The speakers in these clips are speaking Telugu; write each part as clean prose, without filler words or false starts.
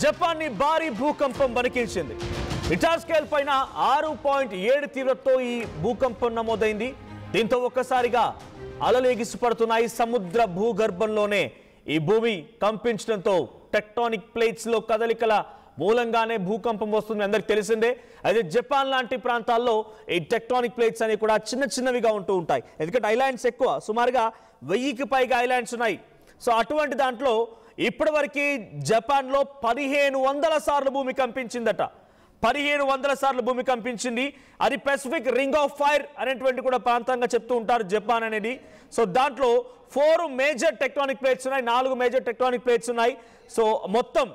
జపాన్ ని భారీ భూకంపం వణికించింది. రిక్టర్ స్కేల్ పైన 6.7 తీవ్రతతో ఈ భూకంపం నమోదైంది. దీంతో ఒక్కసారిగా అలలు ఎగిసిపడుతున్నాయి. సముద్ర భూగర్భంలోనే ఈ భూమి కంపించడంతో టెక్టానిక్ ప్లేట్స్ లో కదలికల మూలంగానే భూకంపం వస్తుంది, అందరికి తెలిసిందే. అయితే జపాన్ లాంటి ప్రాంతాల్లో ఈ టెక్టానిక్ ప్లేట్స్ అనేవి కూడా చిన్నవిగా ఉంటూ ఉంటాయి. ఎందుకంటే ఐలాండ్స్ ఎక్కువ, సుమారుగా 1000కి పైగా ఐలాండ్స్ ఉన్నాయి. సో అటువంటి దాంట్లో ఇప్పటివరకు జపాన్లో 1500 సార్లు భూమి కంపించిందట. 1500 సార్లు భూమి కంపించింది. అది పెసిఫిక్ రింగ్ ఆఫ్ ఫైర్ అనేటువంటి కూడా ప్రాంతంగా చెప్తూ ఉంటారు జపాన్ అనేది. సో దాంట్లో 4 మేజర్ టెక్టానిక్ ప్లేట్స్ ఉన్నాయి, 4 మేజర్ టెక్టానిక్ ప్లేట్స్ ఉన్నాయి. సో మొత్తం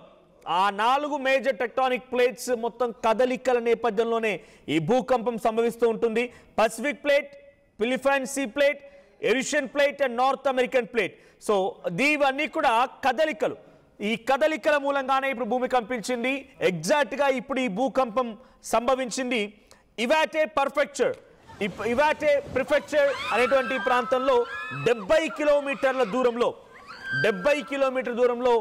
ఆ 4 మేజర్ టెక్టానిక్ ప్లేట్స్ మొత్తం కదలికల నేపథ్యంలోనే ఈ భూకంపం సంభవిస్తూ ఉంటుంది. Pacific plate, Philippine sea plate, Asian plate and North American plate. So ఇవన్నీ కూడా కదలికలు. ఈ కదలికల మూలంగానే ఇప్పుడు భూమి కంపించింది. ఎగ్జాక్ట్గా ఇప్పుడు ఈ భూకంపం సంభవించింది ఇవాటే ప్రిఫెక్చర్ అనేటువంటి ప్రాంతంలో 70 కిలోమీటర్ల దూరంలో, 70 కిలోమీటర్ దూరంలో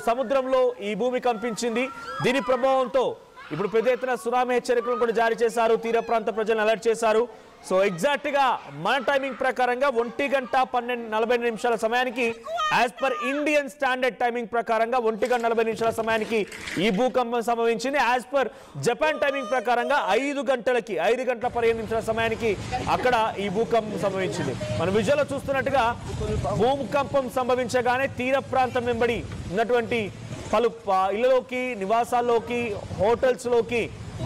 సముద్రంలో ఈ భూమి కంపించింది. దీని ప్రభావంతో ఇప్పుడు పెద్ద ఎత్తున సునామీ హెచ్చరికలను కూడా జారీ చేశారు. తీర ప్రాంత ప్రజలను అలర్ట్ చేశారు. సో ఎగ్జాక్ట్గా మన టైమింగ్ ప్రకారంగా 1:40 సమయానికి as per Indian standard timing ప్రకారంగా 1:40 సమయానికి ఈ భూకంపం సంభవించింది. యాజ్ పర్ జపాన్ టైమింగ్ ప్రకారంగా 5:15 సమయానికి అక్కడ ఈ భూకంపం సంభవించింది. మనం విజువల్లో చూస్తున్నట్టుగా భూకంపం సంభవించగానే తీర ప్రాంతం వెంబడి ఉన్నటువంటి పలు ఇళ్లలోకి, నివాసాల్లోకి, హోటల్స్లోకి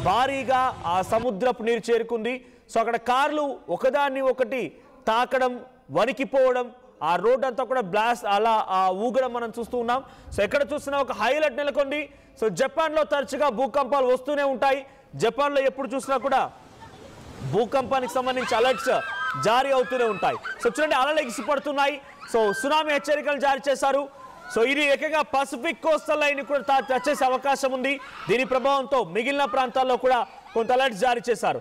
భారీగా ఆ సముద్రపు నీరు చేరుకుంది. సో అక్కడ కార్లు ఒకదాన్ని ఒకటి తాకడం, వణికిపోవడం, ఆ రోడ్ అంతా కూడా బ్లాస్ట్ అలా ఊగడం మనం చూస్తూ ఉన్నాం. సో ఎక్కడ చూసినా ఒక హైలైట్ నెలకొంది. సో జపాన్లో తరచుగా భూకంపాలు వస్తూనే ఉంటాయి. జపాన్లో ఎప్పుడు చూసినా కూడా భూకంపానికి సంబంధించి అలర్ట్స్ జారీ అవుతూనే ఉంటాయి. సో చూడండి, అలలు ఎగిసిపడుతున్నాయి. సో సునామీ హెచ్చరికలు జారీ చేశారు. సో ఇది ఏకంగా పసిఫిక్ కోస్టల్ లైన్ కూడా టచ్ చేసే అవకాశం ఉంది. దీని ప్రభావంతో మిగిలిన ప్రాంతాల్లో కూడా కొంత అలర్ట్స్ జారీ చేశారు.